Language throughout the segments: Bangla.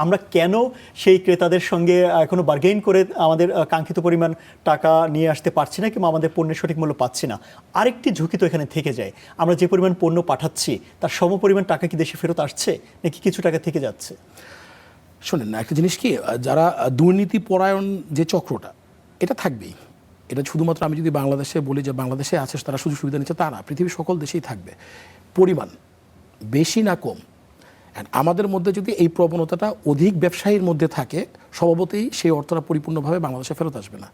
আমরা কেন সেই ক্রেতাদের সঙ্গে এখনো বার্গেইন করে আমাদের কাঙ্ক্ষিত পরিমাণ টাকা নিয়ে আসতে পারছি না, কিংবা আমাদের পণ্যের সঠিক মূল্য পাচ্ছি না? আরেকটি ঝুঁকি তো এখানে থেকে যায়, আমরা যে পরিমাণ পণ্য পাঠাচ্ছি তার সমপরিমাণ টাকা কি দেশে ফেরত আসছে, নাকি কিছু টাকা থেকে যাচ্ছে? শোনেন না, একটা জিনিস কি, যারা দুর্নীতি পরায়ণ যে চক্রটা, এটা থাকবেই। এটা শুধুমাত্র আমি যদি বাংলাদেশে বলি যে বাংলাদেশে আছে তারা সুযোগ সুবিধা নিচ্ছে, তা না, পৃথিবীর সকল দেশেই থাকবে। পরিমাণ বেশি না কম। অ্যান্ড আমাদের মধ্যে যদি এই প্রবণতাটা অধিক ব্যবসায়ীর মধ্যে থাকে, স্বভাবতই সেই অর্থটা পরিপূর্ণভাবে বাংলাদেশে ফেরত আসবে না।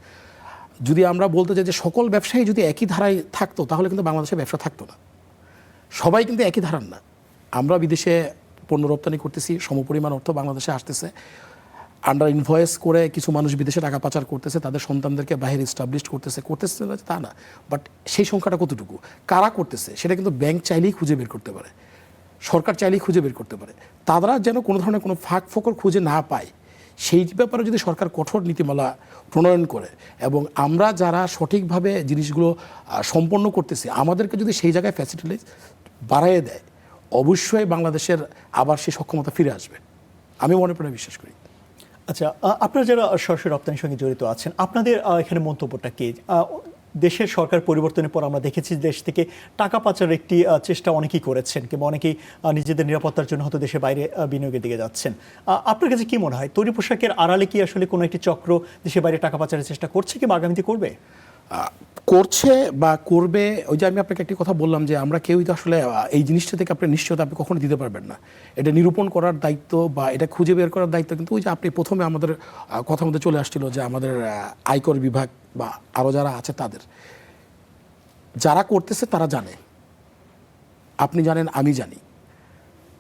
যদি আমরা বলতে চাই যে সকল ব্যবসায়ী যদি একই ধারায় থাকতো, তাহলে কিন্তু বাংলাদেশে ব্যবসা থাকতো না। সবাই কিন্তু একই ধারার না। আমরা বিদেশে পণ্য রপ্তানি করতেছি, সমপরিমাণ অর্থ বাংলাদেশে আসতেছে। আন্ডার ইনভয়েস করে কিছু মানুষ বিদেশে টাকা পাচার করতেছে, তাদের সন্তানদেরকে বাইরে এস্টাবলিশ করতেছে তা না, বাট সেই সংখ্যাটা কতটুকু, কারা করতেছে, সেটা কিন্তু ব্যাংক চাইলেই খুঁজে বের করতে পারে, সরকার চাইলেই খুঁজে বের করতে পারে। তারা যেন কোনো ধরনের কোনো ফাঁক ফোকর খুঁজে না পায়, সেই ব্যাপারে যদি সরকার কঠোর নীতিমালা প্রণয়ন করে এবং আমরা যারা সঠিকভাবে জিনিসগুলো সম্পন্ন করতেছি, আমাদেরকে যদি সেই জায়গায় ফ্যাসিলিটি বাড়াইয়ে দেয়, অবশ্যই বাংলাদেশের আবার সেই সক্ষমতা ফিরে আসবে, আমি মনে প্রাণে বিশ্বাস করি। আচ্ছা, আপনারা যারা সরাসরি রপ্তানির সঙ্গে জড়িত আছেন, আপনাদের এখানে মন্তব্যটা কি? দেশের সরকার পরিবর্তনের পর আমরা দেখেছি দেশ থেকে টাকা পাচারের একটি চেষ্টা অনেকেই করেছেন, কিংবা অনেকেই নিজেদের নিরাপত্তার জন্য হয়তো দেশের বাইরে বিনিয়োগের দিকে যাচ্ছেন। আপনার কাছে কি মনে হয়, তৈরি পোশাকের আড়ালে কি আসলে কোনো একটি চক্র দেশের বাইরে টাকা পাচারের চেষ্টা করছে, কিংবা আগামীতে করবে? করছে বা করবে। ওই যে আমি আপনাকে একটি কথা বললাম যে আমরা কেউই তো আসলে এই জিনিসটা থেকে আপনি নিশ্চয়তা আপনি কখনো দিতে পারবেন না। এটা নিরূপণ করার দায়িত্ব বা এটা খুঁজে বের করার দায়িত্ব কিন্তু ওই যে আপনি প্রথমে আমাদের কথার মধ্যে চলে আসছিল যে আমাদের আয়কর বিভাগ বা আরও যারা আছে তাদের, যারা করতেছে তারা জানে, আপনি জানেন, আমি জানি,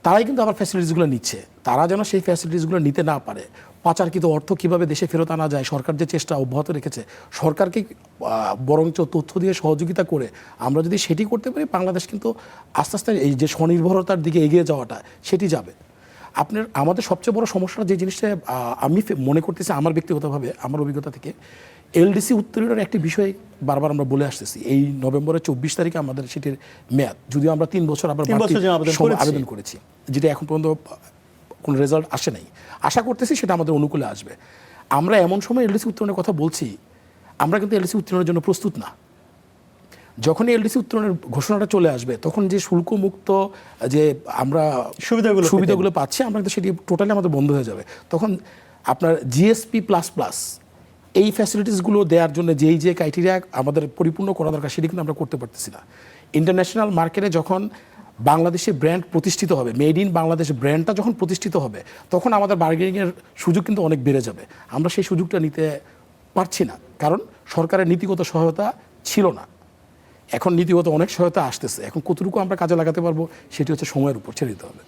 তারাই কিন্তু আবার ফ্যাসিলিটিসগুলো নিচ্ছে। তারা যেন সেই ফ্যাসিলিটিসগুলো নিতে না পারে, পাচারকৃত অর্থ কীভাবে দেশে ফেরত আনা যায়, সরকার যে চেষ্টা অব্যাহত রেখেছে, সরকারকে বরঞ্চ তথ্য দিয়ে সহযোগিতা করে আমরা যদি সেটি করতে পারি, বাংলাদেশ কিন্তু আস্তে আস্তে এই যে স্বনির্ভরতার দিকে এগিয়ে যাওয়াটা সেটি যাবে। আমাদের সবচেয়ে বড় সমস্যাটা যে জিনিসটা আমি মনে করতেছি আমার ব্যক্তিগতভাবে, আমার অভিজ্ঞতা থেকে, এলডিসি উত্তোলনের একটি বিষয় বারবার আমরা বলে আসতেছি। এই নভেম্বরের 24 তারিখে আমাদের সেটির মেয়াদ, যদিও আমরা 3 বছর আবার আবেদন করেছি, যেটা এখন পর্যন্ত কোনো রেজাল্ট আসে নাই। আশা করতেছি সেটা আমাদের অনুকূলে আসবে। আমরা এমন সময় এলডিসি উত্তোলনের কথা বলছি, আমরা কিন্তু এলডিসি উত্তোলনের জন্য প্রস্তুত না। যখনই এলডিসি উত্তোলনের ঘোষণাটা চলে আসবে, তখন যে শুল্কমুক্ত যে আমরা সুবিধাগুলো পাচ্ছি, আমরা কিন্তু সেটি টোটালি আমাদের বন্ধ হয়ে যাবে। তখন আপনার জিএসপি প্লাস প্লাস এই ফ্যাসিলিটিসগুলো দেওয়ার জন্য যেই যে ক্রাইটেরিয়া আমাদের পরিপূর্ণ করা দরকার, সেটি কিন্তু আমরা করতে পারতেছি না। ইন্টারন্যাশনাল মার্কেটে যখন বাংলাদেশি ব্র্যান্ড প্রতিষ্ঠিত হবে, মেড ইন বাংলাদেশ ব্র্যান্ডটা যখন প্রতিষ্ঠিত হবে, তখন আমাদের বার্গেনিংয়ের সুযোগ কিন্তু অনেক বেড়ে যাবে। আমরা সেই সুযোগটা নিতে পারছি না, কারণ সরকারের নীতিগত সহায়তা ছিল না। এখন নীতিগত অনেক সহায়তা আসতেছে, এখন কতটুকু আমরা কাজে লাগাতে পারবো সেটি হচ্ছে সময়ের উপর ছেড়ে দিতে হবে।